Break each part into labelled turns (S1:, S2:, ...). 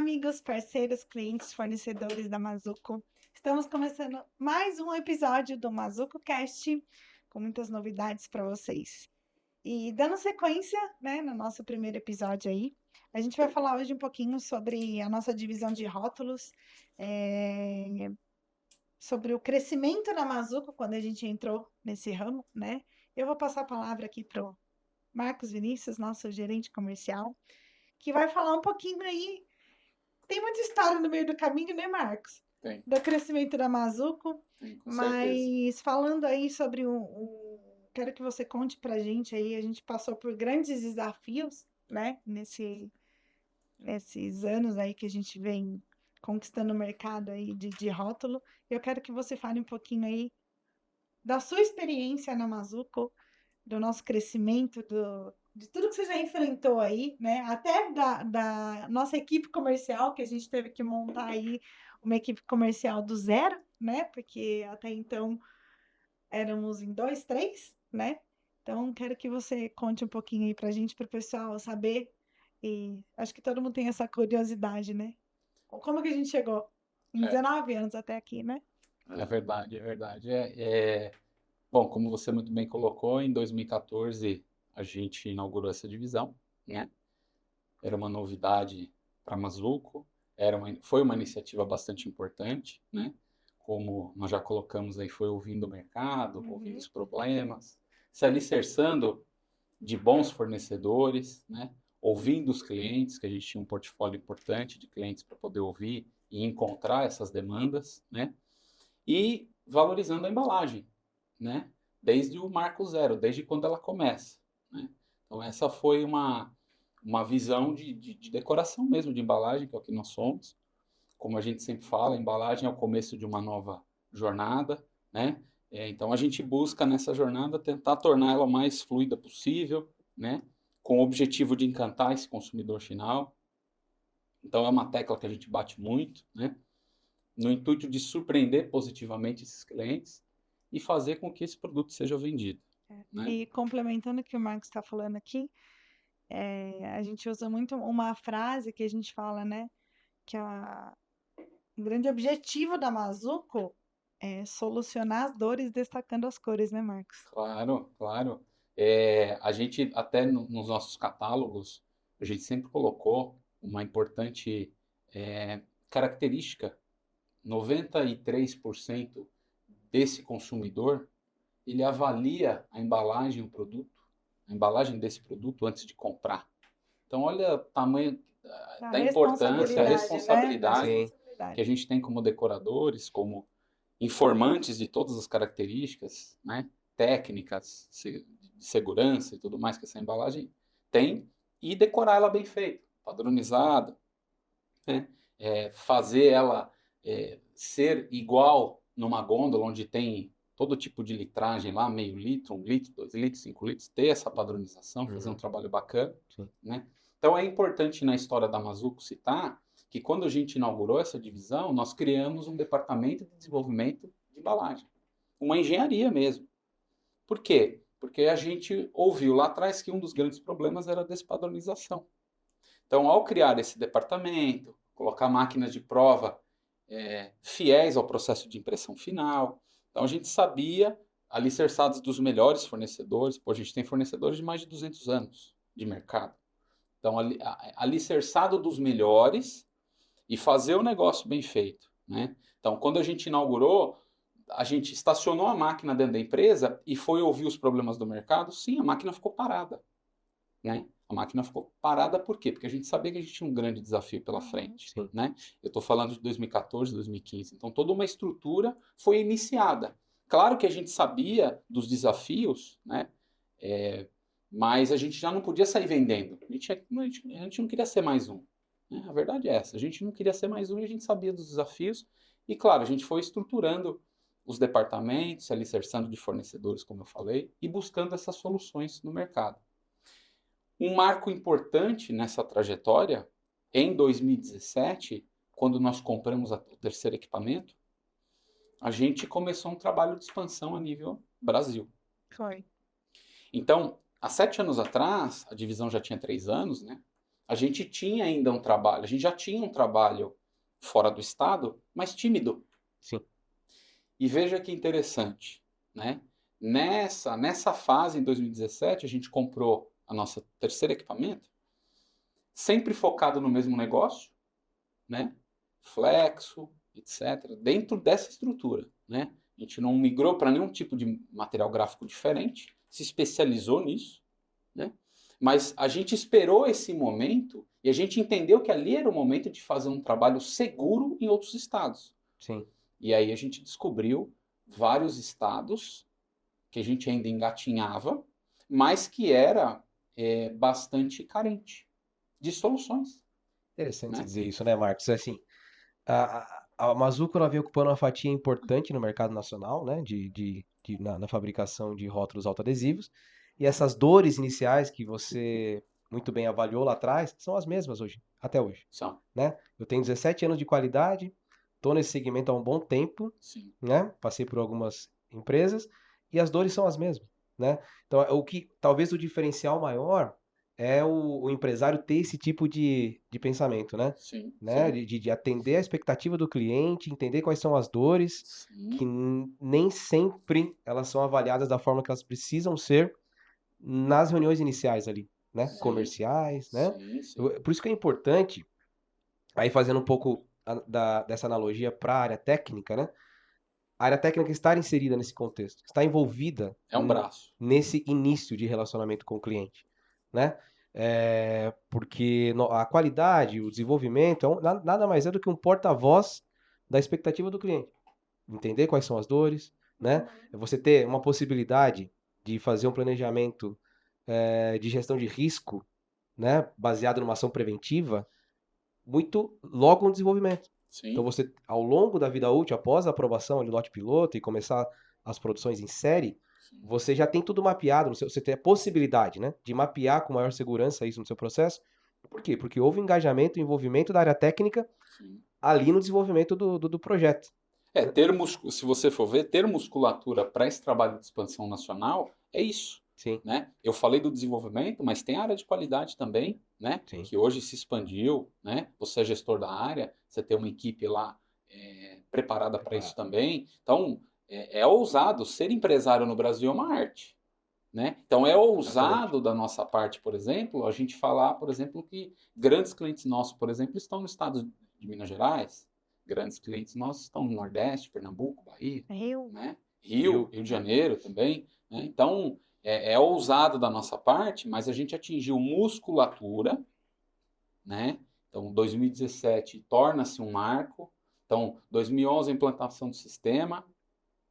S1: amigos, parceiros, clientes, fornecedores da Mazuco. Estamos começando mais um episódio do Mazuco Cast, com muitas novidades para vocês. E dando sequência, né, no nosso primeiro episódio aí, a gente vai falar hoje um pouquinho sobre a nossa divisão de rótulos, sobre o crescimento da Mazuco quando a gente entrou nesse ramo, né? Eu vou passar a palavra aqui para o Marcos Vinícius, nosso gerente comercial, que vai falar um pouquinho aí. Tem muita história no meio do caminho, né, Marcos?
S2: Tem,
S1: Do crescimento da Mazuco,
S2: com certeza.
S1: mas falando aí sobre quero que você conte pra gente aí, a gente passou por grandes desafios, né, nesses anos aí que a gente vem conquistando o mercado aí de rótulo. Eu quero que você fale um pouquinho aí da sua experiência na Mazuco, do nosso crescimento, de tudo que você já enfrentou aí, né? Até da nossa equipe comercial, que a gente teve que montar aí uma equipe comercial do zero, né? Porque até então éramos em dois, três, né? Então, quero que você conte um pouquinho aí pra gente, para o pessoal saber. E acho que todo mundo tem essa curiosidade, né? Como que a gente chegou em
S2: É,
S1: 19 anos até aqui, né?
S2: é verdade, é verdade. Bom, como você muito bem colocou, em 2014 a gente inaugurou essa divisão, né? Era uma novidade para a Mazuco, foi uma iniciativa bastante importante, né? Como nós já colocamos aí, foi ouvindo o mercado, ouvindo os problemas, se alicerçando de bons fornecedores, né? Ouvindo os clientes, que a gente tinha um portfólio importante de clientes para poder ouvir e encontrar essas demandas, né? E valorizando a embalagem, né? Desde o marco zero, desde quando ela começa, né? Então essa foi uma visão de decoração mesmo, de embalagem, que é o que nós somos. Como a gente sempre fala, a embalagem é o começo de uma nova jornada, né? Então a gente busca nessa jornada tentar tornar ela o mais fluida possível, né? Com o objetivo de encantar esse consumidor final. Então é uma tecla que a gente bate muito, né? No intuito de surpreender positivamente esses clientes e fazer com que esse produto seja vendido, né?
S1: E complementando o que o Marcos está falando aqui, a gente usa muito uma frase que a gente fala, né? Que o grande objetivo da Mazuco é solucionar as dores destacando as cores, né, Marcos?
S2: Claro, claro. A gente até nos nossos catálogos, a gente sempre colocou uma importante característica. 93% desse consumidor, ele avalia a embalagem, o produto, a embalagem desse produto antes de comprar. Então, olha o tamanho
S1: A
S2: da importância, a
S1: responsabilidade, né? Da
S2: responsabilidade
S3: Sim,
S2: que a
S1: responsabilidade.
S2: gente tem como decoradores, como informantes de todas as características, né, técnicas de segurança e tudo mais que essa embalagem tem, e decorar ela bem feita, padronizada, né, fazer ela ser igual numa gôndola onde tem todo tipo de litragem lá, meio litro, 1 litro, 2 litros, 5 litros, ter essa padronização, fazer um trabalho bacana,
S3: sim.
S2: né? Então é importante na história da Mazuco citar que quando a gente inaugurou essa divisão, nós criamos um departamento de desenvolvimento de embalagem, uma engenharia mesmo. Por quê? Porque a gente ouviu lá atrás que um dos grandes problemas era a despadronização. Então, ao criar esse departamento, colocar máquinas de prova fiéis ao processo de impressão final, então a gente sabia, alicerçados dos melhores fornecedores, a gente tem fornecedores de mais de 200 anos de mercado. Então, alicerçado dos melhores e fazer o negócio bem feito, né? Então, quando a gente inaugurou, a gente estacionou a máquina dentro da empresa e foi ouvir os problemas do mercado. Sim, a máquina ficou parada, né? A máquina ficou parada por quê? Porque a gente sabia que a gente tinha um grande desafio pela frente,
S3: Sim.
S2: né? Eu estou falando de 2014, 2015. Então, toda uma estrutura foi iniciada. Claro que a gente sabia dos desafios, né? Mas a gente já não podia sair vendendo. A gente não queria ser mais um, né? A verdade é essa. A gente não queria ser mais um e a gente sabia dos desafios. E, claro, a gente foi estruturando os departamentos, se alicerçando de fornecedores, como eu falei, e buscando essas soluções no mercado. Um marco importante nessa trajetória, em 2017, quando nós compramos o terceiro equipamento, a gente começou um trabalho de expansão a nível Brasil.
S1: Foi.
S2: Então, há 7 anos atrás, a divisão já tinha 3 anos, né? a gente tinha ainda um trabalho, a gente já tinha um trabalho fora do estado, mas tímido.
S3: Sim.
S2: E veja que interessante, né? Nessa fase, em 2017, a gente comprou a nossa terceiro equipamento, sempre focado no mesmo negócio, né? Flexo, etc. Dentro dessa estrutura, né? A gente não migrou para nenhum tipo de material gráfico diferente, se especializou nisso, né? Mas a gente esperou esse momento e a gente entendeu que ali era o momento de fazer um trabalho seguro em outros estados.
S3: Sim.
S2: E aí a gente descobriu vários estados que a gente ainda engatinhava, mas que era bastante carente de soluções.
S3: Interessante
S2: Né?
S3: dizer isso, né, Marcos? Assim, a Mazuco ela vem ocupando uma fatia importante no mercado nacional, né, na fabricação de rótulos autoadesivos. E essas dores iniciais que você muito bem avaliou lá atrás são as mesmas hoje, até hoje.
S2: São.
S3: Né? Eu tenho 17 anos de qualidade, estou nesse segmento há um bom tempo,
S2: Sim.
S3: né? Passei por algumas empresas e as dores são as mesmas, né? Então, o que talvez o diferencial maior é o empresário ter esse tipo de pensamento, né?
S2: Sim,
S3: Né?
S2: sim.
S3: De atender a expectativa do cliente, entender quais são as dores,
S2: Sim.
S3: que nem sempre elas são avaliadas da forma que elas precisam ser nas reuniões iniciais ali, né?
S2: Sim.
S3: Comerciais, né?
S2: Sim, sim.
S3: Por isso que é importante, aí fazendo um pouco dessa analogia para a área técnica, né? A área técnica estar inserida nesse contexto, estar envolvida
S2: É um braço.
S3: nesse início de relacionamento com o cliente, né? Porque a qualidade, o desenvolvimento, nada mais é do que um porta-voz da expectativa do cliente. Entender quais são as dores, né? Você ter uma possibilidade de fazer um planejamento de gestão de risco, né? Baseado numa ação preventiva, muito logo no desenvolvimento.
S2: Sim.
S3: Então você, ao longo da vida útil, após a aprovação do lote piloto e começar as produções em série,
S2: Sim.
S3: você já tem tudo mapeado, você tem a possibilidade, né, de mapear com maior segurança isso no seu processo. Por quê? Porque houve engajamento e envolvimento da área técnica
S2: Sim.
S3: ali no desenvolvimento do projeto.
S2: Se você for ver, ter musculatura para esse trabalho de expansão nacional é isso.
S3: Sim.
S2: Né? Eu falei do desenvolvimento, mas tem a área de qualidade também, né?
S3: Sim.
S2: Que hoje se expandiu, né? Você é gestor da área, você tem uma equipe lá preparada para isso também. Então, é ousado. Ser empresário no Brasil é uma arte. Né? Então, é ousado da nossa parte, por exemplo, a gente falar, por exemplo, que grandes clientes nossos, por exemplo, estão no estado de Minas Gerais, grandes clientes nossos estão no Nordeste, Pernambuco, Bahia,
S1: Rio.
S2: né? Rio de Janeiro também. Né? Então, é ousado da nossa parte, mas a gente atingiu musculatura, né? Então, 2017 torna-se um marco. Então, 2011 a implantação do sistema,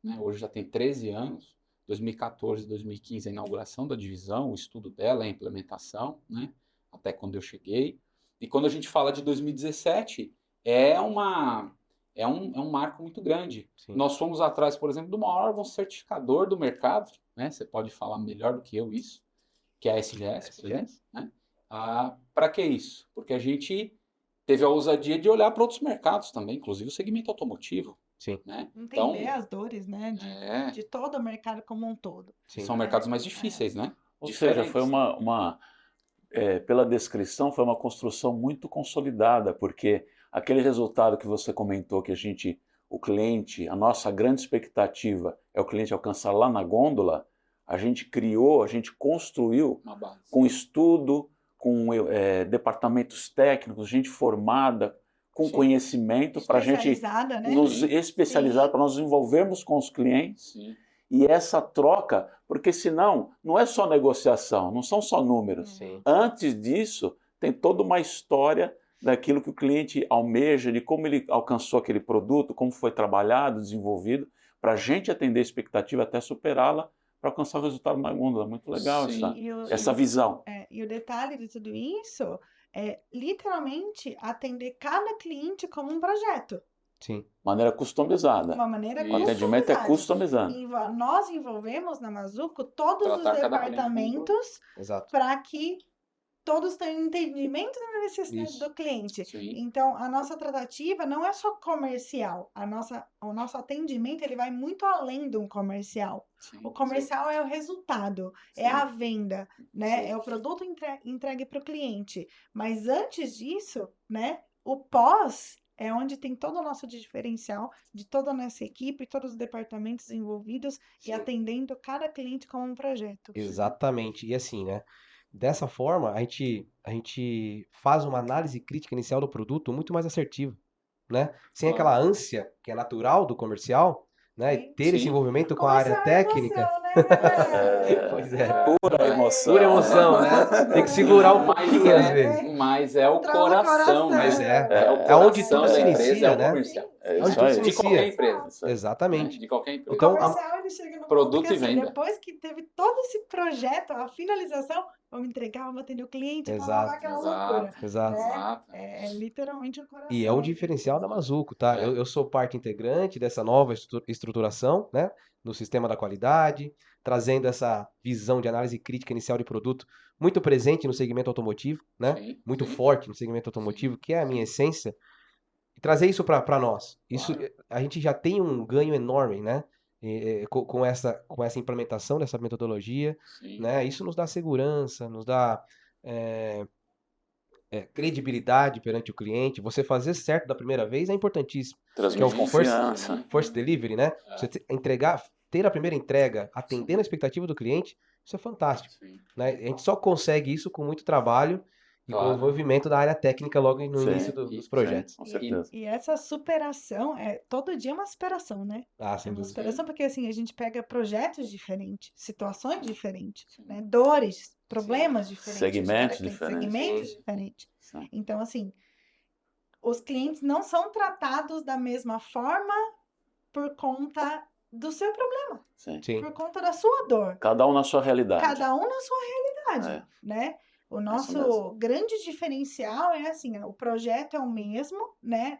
S2: né? Hoje já tem 13 anos. 2014, 2015 a inauguração da divisão, o estudo dela, a implementação, né? Até quando eu cheguei. E quando a gente fala de 2017, é um marco muito grande.
S3: Sim.
S2: Nós fomos atrás, por exemplo, do maior órgão certificador do mercado, né? Você pode falar melhor do que eu isso, que é a SGS, por exemplo, né? Para que isso? Porque a gente teve a ousadia de olhar para outros mercados também, inclusive o segmento automotivo.
S3: Sim.
S2: Né?
S1: Entender
S2: Então,
S1: as dores, né? De todo o mercado como um todo.
S2: Sim. São mercados mais difíceis, né?
S4: Ou seja, foi pela descrição, foi uma construção muito consolidada, porque aquele resultado que você comentou que o cliente, a nossa grande expectativa é o cliente alcançar lá na gôndola, a gente construiu
S2: uma base.
S4: Com estudo, com departamentos técnicos, gente formada, com
S2: Sim.
S4: conhecimento, para a gente nos especializar, para nós nos envolvermos com os clientes.
S2: Sim.
S4: E essa troca, porque senão não é só negociação, não são só números.
S3: Sim.
S4: Antes disso, tem toda uma história daquilo que o cliente almeja, de como ele alcançou aquele produto, como foi trabalhado, desenvolvido, para a gente atender a expectativa até superá-la, para alcançar o resultado na gôndola. Muito legal essa visão.
S1: E o detalhe de tudo isso é literalmente atender cada cliente como um projeto.
S3: Sim.
S4: Maneira customizada.
S1: Uma maneira
S4: O atendimento é customizado.
S1: Nós envolvemos na Mazuco todos os departamentos para que todos têm um entendimento da necessidade
S3: Isso.
S1: do cliente.
S2: Sim.
S1: Então, a nossa tratativa não é só comercial. O nosso atendimento ele vai muito além de um comercial.
S2: Sim.
S1: O comercial é o resultado, é a venda, né?
S2: Sim.
S1: É o produto entregue para o cliente. Mas antes disso, né? O pós é onde tem todo o nosso diferencial de toda a nossa equipe, todos os departamentos envolvidos e
S2: Sim.
S1: atendendo cada cliente como um projeto.
S3: Exatamente. E assim, né? Dessa forma, a gente faz uma análise crítica inicial do produto muito mais assertiva, né? Sem
S2: Claro.
S3: aquela ânsia que é natural do comercial, né?
S1: Sim.
S3: Ter esse
S2: Sim.
S3: envolvimento com a área
S1: Comercial é
S3: técnica.
S1: emoção, né, galera?
S3: Pois é.
S4: Pura emoção.
S3: Pura emoção, né? Tem que segurar um pouquinho às vezes.
S2: Mas é o
S1: Entrou no
S2: coração, né?
S3: Mas
S2: é o
S3: é onde
S2: coração
S3: tudo se
S2: da empresa,
S3: inicia,
S2: é o
S3: né?
S2: comercial.
S4: É
S3: Onde
S4: isso
S3: tudo
S4: aí.
S3: se
S2: De qualquer
S3: inicia.
S2: empresa.
S4: Isso aí.
S3: Exatamente.
S2: De qualquer empresa.
S1: O
S3: Então,
S1: comercial ele chega no
S2: produto
S1: ponto que,
S2: e
S1: assim,
S2: venda.
S1: depois que teve todo esse projeto, a finalização, vamos entregar, vamos atender o cliente, blá, blá, blá,
S3: Exato.
S1: aquela loucura.
S3: Exato.
S1: Né?
S2: Exato.
S1: É literalmente o coração.
S3: E é um diferencial da Mazuco, tá?
S2: É.
S3: Eu sou parte integrante dessa nova estruturação, né? No sistema da qualidade, trazendo essa visão de análise crítica inicial de produto muito presente no segmento automotivo, né?
S2: Sim,
S3: Muito
S2: sim.
S3: forte no segmento automotivo, que é a minha essência. E trazer isso para nós. Isso,
S2: Claro.
S3: a gente já tem um ganho enorme, né? Com essa implementação dessa metodologia,
S2: Sim.
S3: né? Isso nos dá segurança, nos dá credibilidade perante o cliente. Você fazer certo da primeira vez é importantíssimo.
S4: Transmite
S3: Que é o
S4: confiança.
S3: First delivery, né? Você ter a primeira entrega, atendendo a expectativa do cliente, isso é fantástico,
S2: Sim.
S3: né? A gente só consegue isso com muito trabalho e com o
S2: Claro.
S3: envolvimento da área técnica logo no
S4: Sim.
S3: início dos projetos.
S4: Com certeza.
S1: E essa superação, todo dia é uma superação, né?
S3: Ah,
S1: É
S3: sem
S1: uma
S3: dúvida.
S1: superação porque, assim, a gente pega projetos diferentes, situações diferentes,
S2: Sim.
S1: né? Dores, problemas diferentes.
S4: Segmentos
S1: de cada cliente,
S4: diferentes.
S1: Segmentos
S2: Sim.
S1: diferentes.
S4: Sim.
S1: Então, assim, os clientes não são tratados da mesma forma por conta do seu problema,
S4: Sim.
S3: Sim.
S1: por conta da sua dor.
S4: Cada um na sua realidade.
S1: Cada um na sua realidade,
S4: É.
S1: né? O
S4: Isso
S1: nosso
S4: mesmo.
S1: grande diferencial é assim, o projeto é o mesmo, né?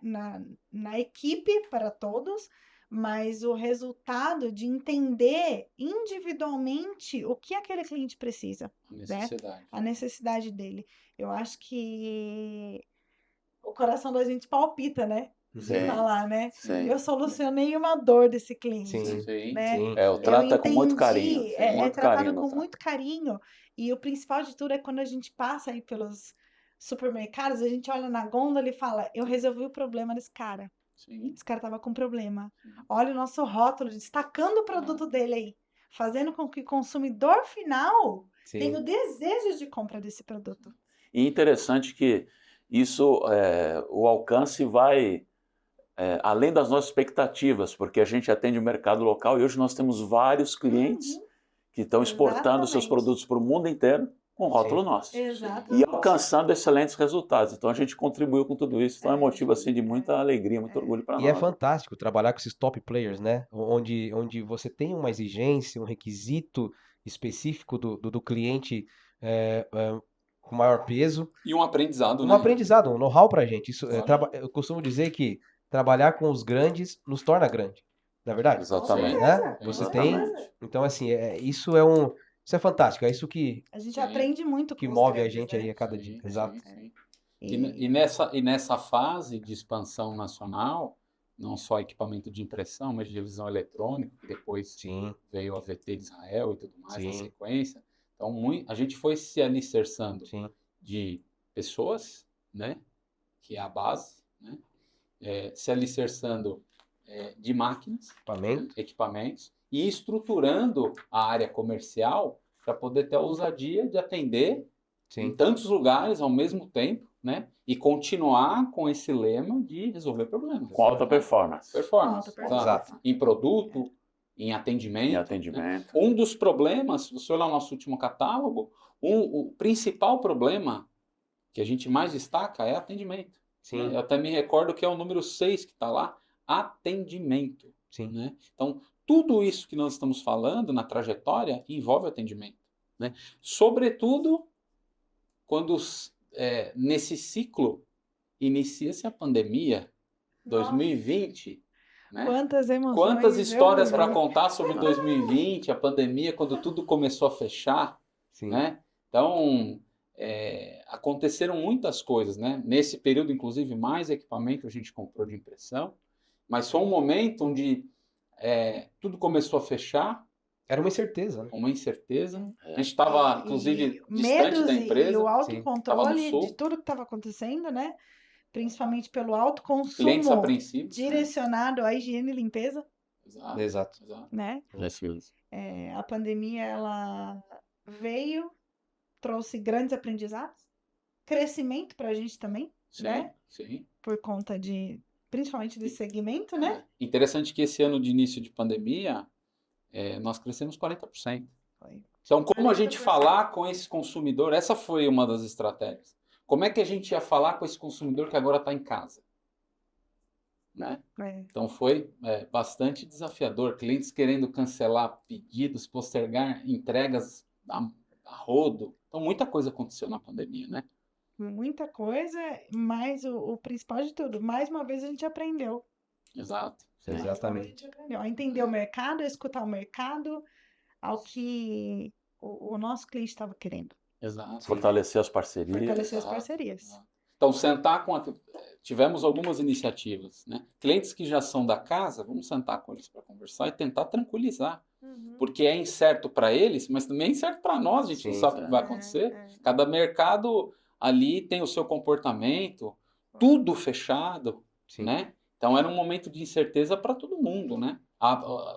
S1: Na equipe para todos, mas o resultado de entender individualmente o que aquele cliente precisa,
S2: A necessidade.
S1: a necessidade dele. Eu acho que o coração da gente palpita, né? De
S4: Sim.
S1: falar, né?
S4: Sim.
S1: Eu solucionei uma dor desse cliente,
S3: Sim.
S2: Sim.
S1: né?
S3: Sim.
S4: Eu trato com muito
S1: entendi,
S4: carinho. Muito
S1: tratado
S4: carinho.
S1: com
S4: no trato.
S1: muito carinho. E o principal de tudo é quando a gente passa aí pelos supermercados, a gente olha na gôndola e fala, eu resolvi o problema desse cara.
S2: Sim.
S1: Esse cara tava com problema. Olha o nosso rótulo, destacando o produto dele aí. Fazendo com que o consumidor final tenha o desejo de compra desse produto.
S4: E interessante que isso, o alcance vai além das nossas expectativas, porque a gente atende o mercado local e hoje nós temos vários clientes que estão exportando seus
S1: Exatamente.
S4: produtos para o mundo inteiro com rótulo
S3: Sim.
S4: nosso.
S1: Exatamente.
S4: E alcançando excelentes resultados. Então a gente contribuiu com tudo isso. Então é motivo assim, de muita alegria, muito orgulho para
S3: E
S4: nós.
S3: é fantástico trabalhar com esses top players, né? Onde você tem uma exigência, um requisito específico do cliente com maior peso.
S2: E um aprendizado,
S3: Um
S2: né?
S3: aprendizado, um know-how pra gente. Isso,
S2: Claro.
S3: eu costumo dizer que trabalhar com os grandes nos torna grande. Não é verdade?
S4: Exatamente.
S3: Né? Você tem.
S4: Exatamente.
S3: Então, assim, isso é fantástico. É isso que
S1: A gente
S2: Sim.
S1: aprende muito com os
S3: move a
S1: grandes,
S3: gente
S1: né?
S3: aí a cada
S2: Sim,
S3: dia.
S2: sim,
S3: Exato.
S2: sim.
S1: E-
S2: E nessa fase de expansão nacional, não só equipamento de impressão, mas de revisão eletrônica, que depois
S3: Sim.
S2: veio a VT de Israel e tudo mais na
S3: Sim.
S2: sequência. Então, a gente foi se alicerçando
S3: Sim.
S2: de pessoas, né, que é a base, né, se alicerçando de máquinas,
S3: Equipamento.
S2: equipamentos, e estruturando a área comercial para poder ter a ousadia de atender em
S3: Sim.
S2: tantos lugares ao mesmo tempo, né, e continuar com esse lema de resolver problemas.
S4: Com alta performance.
S2: Performance,
S1: Alta performance.
S2: exato. Em produto, em atendimento.
S4: Em atendimento.
S2: Um dos problemas, se você olhar o nosso último catálogo, o principal problema que a gente mais destaca é atendimento.
S3: Sim.
S2: Eu até me recordo que é o número 6 que está lá, atendimento.
S3: Sim.
S2: Né? Então, tudo isso que nós estamos falando na trajetória envolve atendimento. Né? Sobretudo, quando nesse ciclo inicia-se a pandemia, 2020, né?
S1: Quantas emoções.
S2: Quantas histórias para
S1: viu?
S2: contar sobre 2020, a pandemia, quando tudo começou a fechar,
S3: Sim.
S2: né? Então, aconteceram muitas coisas, né? Nesse período, inclusive, mais equipamento a gente comprou de impressão, mas foi um momento onde tudo começou a fechar,
S3: Era uma incerteza, né?
S2: uma incerteza.
S4: É.
S2: A gente estava,
S1: E
S2: inclusive, distante
S1: medos
S2: da
S1: e o
S2: empresa, estava no
S1: autocontrole de
S2: sul,
S1: tudo que estava acontecendo, né? Principalmente pelo
S2: clientes
S1: autoconsumo
S2: apreensivos.
S1: direcionado à higiene e limpeza,
S2: Exato,
S3: Exato.
S2: exato.
S1: né? A pandemia, ela veio, trouxe grandes aprendizados, crescimento para a gente também,
S2: Sim,
S1: né?
S2: sim.
S1: Por conta principalmente desse segmento, né?
S2: Interessante que esse ano de início de pandemia, nós crescemos 40%.
S1: Foi.
S2: Então, como a gente
S1: 40%.
S2: falar com esse consumidor, essa foi uma das estratégias. Como é que a gente ia falar com esse consumidor que agora está em casa? Né? Então foi bastante desafiador. Clientes querendo cancelar pedidos, postergar entregas a rodo. Então muita coisa aconteceu na pandemia, né?
S1: Muita coisa, mas o principal de tudo, mais uma vez a gente aprendeu.
S2: Exato.
S1: Mais uma vez a
S3: Exatamente.
S1: gente aprendeu a entender o mercado, a escutar o mercado, ao que o nosso cliente estava querendo.
S2: Exato.
S4: Fortalecer as parcerias.
S1: Fortalecer as
S2: Exato.
S1: parcerias.
S2: Então, sentar tivemos algumas iniciativas, né? Clientes que já são da casa, vamos sentar com eles para conversar e tentar tranquilizar. Porque é incerto para eles, mas também é incerto para nós, a gente não
S3: Sim,
S2: sabe o que vai acontecer.
S1: É.
S2: Cada mercado ali tem o seu comportamento, tudo fechado,
S3: Sim.
S2: né? Então era um momento de incerteza para todo mundo, né?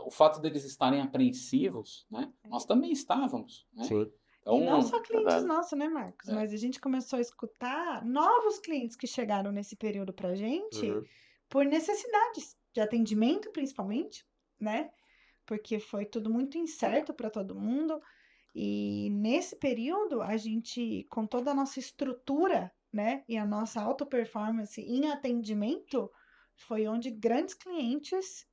S2: O fato deles estarem apreensivos, né? Nós também estávamos, né?
S3: Sim.
S1: E não
S2: Então,
S1: só clientes
S4: verdade.
S1: nossos, né, Marcos? Mas a gente começou a escutar novos clientes que chegaram nesse período pra gente
S3: Uhum.
S1: por necessidades de atendimento, principalmente, né? Porque foi tudo muito incerto para todo mundo. E nesse período, a gente, com toda a nossa estrutura, né, e a nossa alta performance em atendimento, foi onde grandes clientes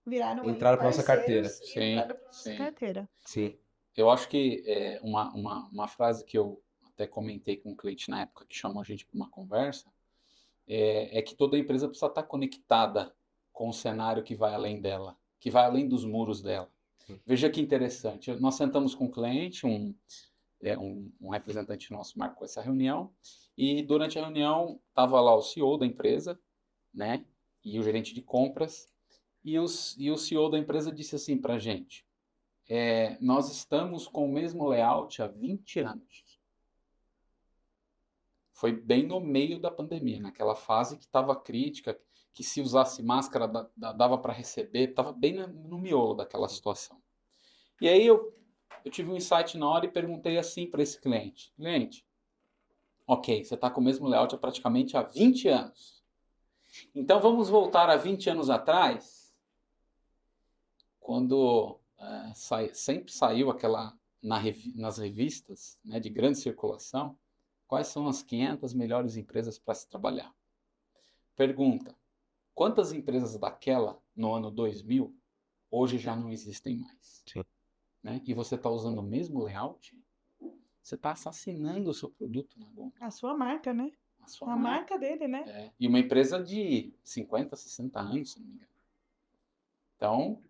S1: viraram aí
S3: Entraram pra nossa carteira.
S1: parceiros e
S2: Sim,
S1: entraram pra nossa
S2: sim.
S1: carteira.
S3: Sim.
S2: eu acho que uma frase que eu até comentei com um cliente na época que chamou a gente para uma conversa é que toda empresa precisa estar conectada com o cenário que vai além dela, que vai além dos muros dela.
S3: Sim.
S2: Veja que interessante. Nós sentamos com um cliente, um representante nosso marcou essa reunião, e durante a reunião estava lá o CEO da empresa, né, e o gerente de compras, e o CEO da empresa disse assim para a gente: nós estamos com o mesmo layout há 20 anos. Foi bem no meio da pandemia, naquela fase que estava crítica, que se usasse máscara dava para receber, estava bem no miolo daquela situação. E aí eu tive um insight na hora e perguntei assim para esse cliente: cliente, ok, você está com o mesmo layout há praticamente há 20 anos. Então vamos voltar a 20 anos atrás, quando sempre saiu aquela nas revistas, né, de grande circulação, quais são as 500 melhores empresas para se trabalhar. Pergunta: quantas empresas daquela no ano 2000 hoje já não existem mais?
S3: Sim.
S2: Né? E você está usando o mesmo layout? Você está assassinando o seu produto na gôndola.
S1: A sua marca, né?
S2: A sua
S1: A marca dele, né?
S2: E uma empresa de 50, 60 anos, se não me engano. Então,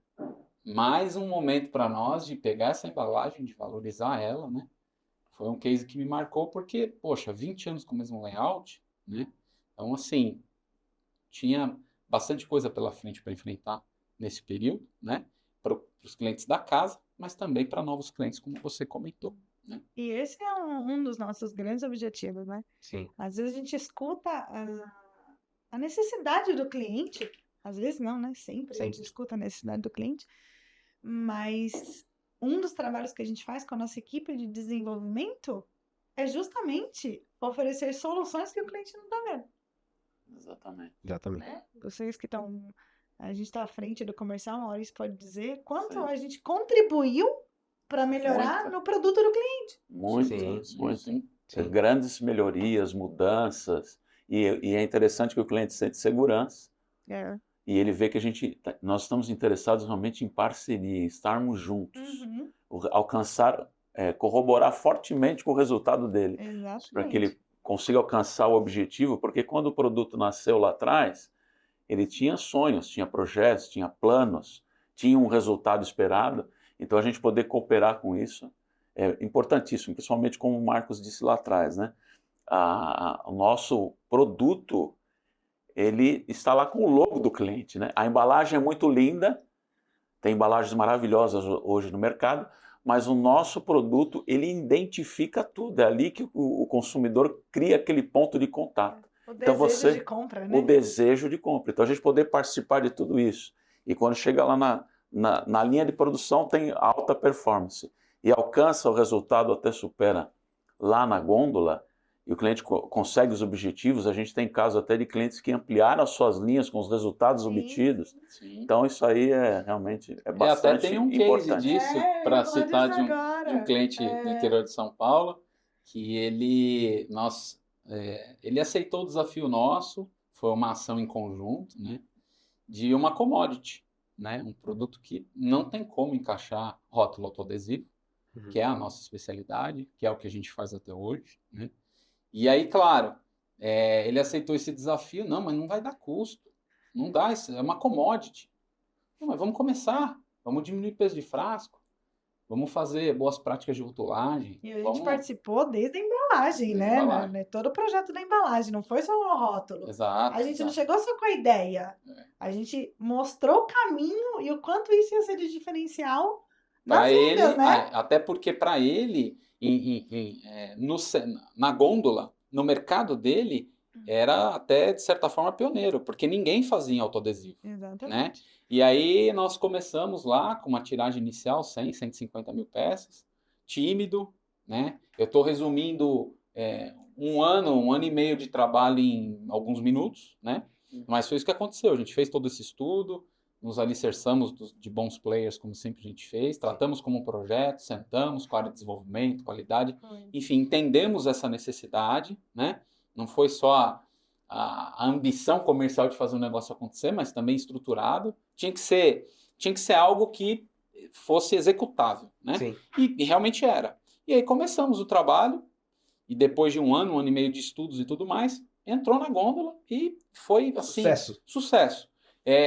S2: mais um momento para nós de pegar essa embalagem, de valorizar ela, né? Foi um case que me marcou porque, poxa, 20 anos com o mesmo layout, né? Então, assim, tinha bastante coisa pela frente para enfrentar nesse período, né? Para os clientes da casa, mas também para novos clientes, como você comentou, né?
S1: E esse é um dos nossos grandes objetivos, né?
S3: Sim.
S1: Às vezes a gente escuta a necessidade do cliente, às vezes não, né? Sempre a gente
S3: Sempre.
S1: escuta a necessidade do cliente, mas um dos trabalhos que a gente faz com a nossa equipe de desenvolvimento é justamente oferecer soluções que o cliente não está vendo,
S4: Exatamente.
S3: Exatamente.
S1: né? Vocês que estão... A gente está à frente do comercial, a Maurício pode dizer quanto
S4: Sim.
S1: a gente contribuiu para melhorar
S4: Muito.
S1: no produto do cliente.
S4: Muito,
S3: Sim,
S4: muito.
S2: Sim.
S3: Sim.
S4: Grandes melhorias, mudanças. E é interessante que o cliente sente segurança
S1: É.
S4: e ele vê que nós estamos interessados realmente em parceria, em estarmos juntos,
S1: Uhum.
S4: alcançar, corroborar fortemente com o resultado dele,
S1: Exatamente.
S4: para que ele consiga alcançar o objetivo, porque quando o produto nasceu lá atrás, ele tinha sonhos, tinha projetos, tinha planos, tinha um resultado esperado, então a gente poder cooperar com isso é importantíssimo, principalmente como o Marcos disse lá atrás, né? O nosso produto, ele está lá com o logo do cliente, né? A embalagem é muito linda, tem embalagens maravilhosas hoje no mercado, mas o nosso produto, ele identifica tudo, é ali que o consumidor cria aquele ponto de contato.
S1: O
S4: Então
S1: desejo de compra, né?
S4: o desejo de compra. Então a gente poder participar de tudo isso. E quando chega lá na linha de produção, tem alta performance e alcança o resultado, até supera lá na gôndola, e o cliente consegue os objetivos. A gente tem casos até de clientes que ampliaram as suas linhas com os resultados obtidos.
S2: Sim.
S4: Então isso aí realmente é
S2: Até
S4: bastante
S2: tem um case
S4: importante.
S2: disso,
S1: eu
S2: para
S1: ia falar
S2: citar
S1: disso
S2: de um
S1: agora.
S2: cliente do interior de São Paulo, que ele aceitou o desafio nosso, foi uma ação em conjunto, né, de uma commodity, né, um produto que não tem como encaixar rótulo autoadesivo, que é a nossa especialidade, que é o que a gente faz até hoje, né? E aí, claro, ele aceitou esse desafio, não, mas não vai dar custo, não dá, isso é uma commodity. Não, mas vamos começar, vamos diminuir o peso de frasco, vamos fazer boas práticas de rotulagem.
S1: E a gente
S2: vamos...
S1: participou desde a embalagem,
S2: Desde a
S1: né?
S2: embalagem.
S1: Todo o projeto da embalagem, não foi só o rótulo.
S2: Exato.
S1: A gente não
S2: exato.
S1: chegou só com a ideia. A gente mostrou o caminho e o quanto isso ia ser de diferencial nas vendas, né?
S2: Até porque para ele, na gôndola, no mercado dele, era até, de certa forma, pioneiro, porque ninguém fazia em autoadesivo.
S1: Exatamente.
S2: Né? E aí nós começamos lá com uma tiragem inicial, 100, 150 mil peças, tímido, né? Eu estou resumindo um ano e meio de trabalho em alguns minutos, né? Mas foi isso que aconteceu. A gente fez todo esse estudo, nos alicerçamos de bons players, como sempre a gente fez, tratamos como um projeto, sentamos com a área de desenvolvimento, qualidade, enfim, entendemos essa necessidade, né? Não foi só a ambição comercial de fazer um negócio acontecer, mas também estruturado. Tinha que ser algo que fosse executável, né?
S3: Sim.
S2: E realmente era. E aí começamos o trabalho, e depois de um ano e meio de estudos e tudo mais, entrou na gôndola e foi assim... Sucesso.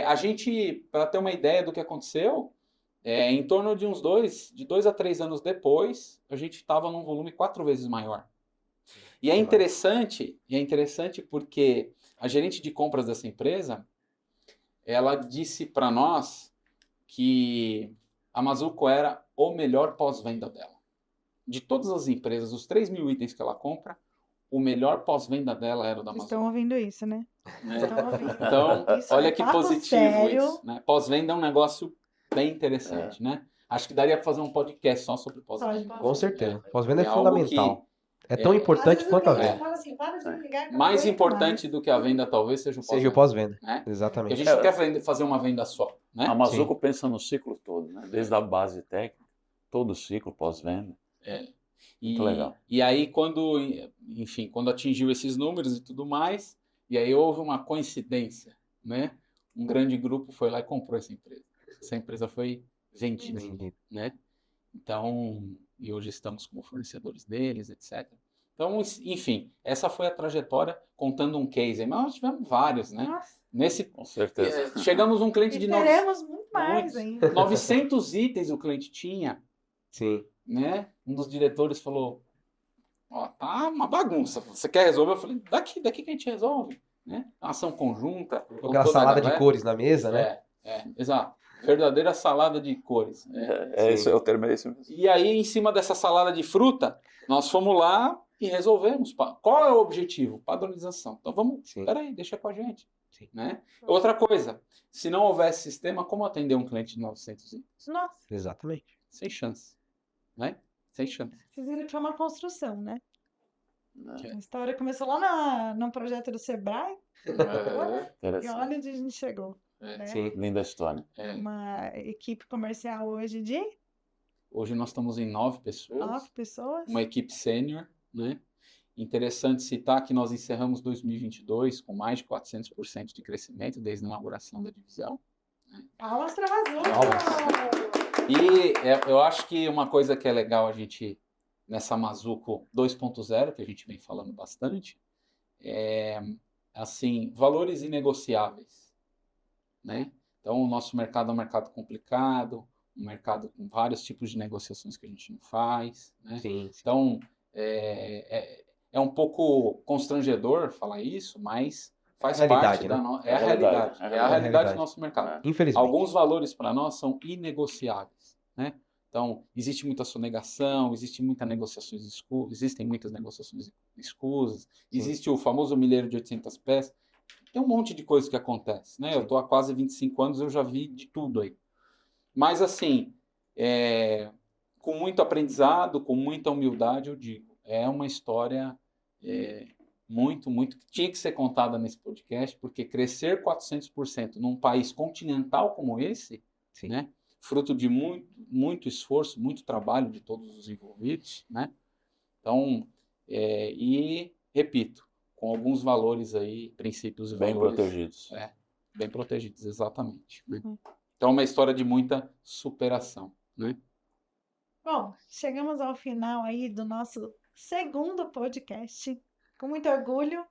S2: A gente, para ter uma ideia do que aconteceu, em torno de de 2 a 3 anos depois, a gente estava num volume 4 vezes maior. E é interessante porque a gerente de compras dessa empresa, ela disse para nós que a Mazuco era o melhor pós-venda dela. De todas as empresas, os 3.000 itens que ela compra, o melhor pós-venda dela era o da
S1: Vocês
S2: Mazuco.
S1: estão ouvindo isso, né?
S2: Estão
S1: ouvindo.
S2: Então,
S1: Isso
S2: olha
S1: é
S2: que
S1: papo
S2: positivo
S1: sério.
S2: isso. Né? Pós-venda é um negócio bem interessante, né? Acho que daria para fazer um podcast só sobre pós-venda.
S3: Com certeza. Pós-venda é
S2: algo
S3: fundamental. É tão importante quanto a venda.
S1: Fala assim, para de me ligar, que eu
S2: Mais
S1: aguento
S2: importante do que a venda talvez seja o pós-venda.
S3: Seja o pós-venda.
S2: Né? Porque a
S3: Exatamente.
S2: gente não quer fazer uma venda só. Né?
S4: A Mazuco pensa no ciclo todo, né? Desde a base técnica, todo o ciclo pós-venda. Muito legal.
S2: E aí, quando atingiu esses números e tudo mais, e aí houve uma coincidência, né? Um grande grupo foi lá e comprou essa empresa. Essa empresa foi vendida, né? Então, e hoje estamos como fornecedores deles, etc. Então, enfim, essa foi a trajetória, contando um case. Mas nós tivemos vários, né?
S1: Nossa.
S4: Com certeza.
S2: Chegamos um cliente de
S1: teremos muito mais ainda.
S2: 900 itens o cliente tinha.
S3: Sim.
S2: Né? Um dos diretores falou, tá uma bagunça, você quer resolver? Eu falei, daqui que a gente resolve. Né? Ação conjunta.
S3: Aquela salada de cores na mesa, né?
S2: Exato. Verdadeira salada de cores.
S4: Esse é o termo, é esse mesmo.
S2: E aí, em cima dessa salada de fruta, nós fomos lá e resolvemos. Qual é o objetivo? Padronização. Então vamos, peraí, deixa com a gente. Né? Outra coisa, se não houvesse sistema, como atender um cliente de 900 itens?
S1: Nossa.
S3: Exatamente.
S2: Sem chance. Né? Sem chance.
S1: Vocês viram que foi uma construção, né? A história começou lá num projeto do Sebrae. E olha onde a gente chegou. Né?
S3: Sim.
S4: Linda história.
S1: Uma equipe comercial hoje de...
S2: Hoje nós estamos em 9 pessoas.
S1: 9 pessoas.
S2: Uma equipe sênior, né? Interessante citar que nós encerramos 2022 com mais de 400% de crescimento desde a inauguração da divisão. Né?
S1: Palmas para a Mazuco!
S2: E eu acho que uma coisa que é legal a gente, nessa Mazuco 2.0, que a gente vem falando bastante, assim, valores inegociáveis. Né? Então, o nosso mercado é um mercado complicado, um mercado com vários tipos de negociações que a gente não faz, né?
S3: Sim.
S2: Então, é um pouco constrangedor falar isso, mas faz
S3: realidade,
S2: parte da
S3: né?
S2: nossa...
S4: É a realidade,
S2: É a realidade do
S3: realidade.
S2: nosso mercado.
S3: Infelizmente.
S2: Alguns valores para nós são inegociáveis, né? Então, existe muita sonegação, existem muitas negociações escusas, existe o famoso milheiro de 800 pés, tem um monte de coisa que acontece, né?
S3: Sim.
S2: Eu estou há quase 25 anos, eu já vi de tudo aí. Mas, assim, com muito aprendizado, com muita humildade, eu digo, é uma história muito, muito que tinha que ser contada nesse podcast, porque crescer 400% num país continental como esse,
S3: Sim.
S2: né? Fruto de muito, muito esforço, muito trabalho de todos os envolvidos, né? Então, e repito, com alguns valores aí, princípios e
S4: Bem
S2: valores
S4: protegidos.
S2: bem protegidos, exatamente. Né? Então, é uma história de muita superação, né?
S1: Bom, chegamos ao final aí do nosso segundo podcast, com muito orgulho,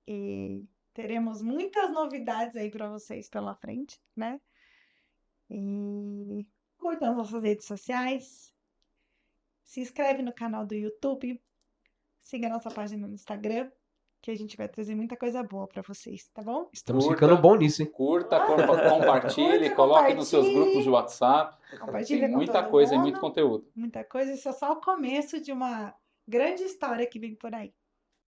S1: e teremos muitas novidades aí para vocês pela frente, né? E curtam as nossas redes sociais, se inscreve no canal do YouTube, siga a nossa página no Instagram, que a gente vai trazer muita coisa boa para vocês, tá bom?
S3: Estamos
S2: Curta.
S3: ficando bom nisso, hein?
S2: Curta, compartilhe,
S1: Curta,
S2: coloque nos seus
S1: compartilhe.
S2: grupos de WhatsApp.
S1: Compartilha
S2: Tem
S1: com
S2: muita
S1: todo
S2: coisa e
S1: mundo.
S2: muito conteúdo.
S1: Muita coisa, isso é só o começo de uma grande história que vem por aí.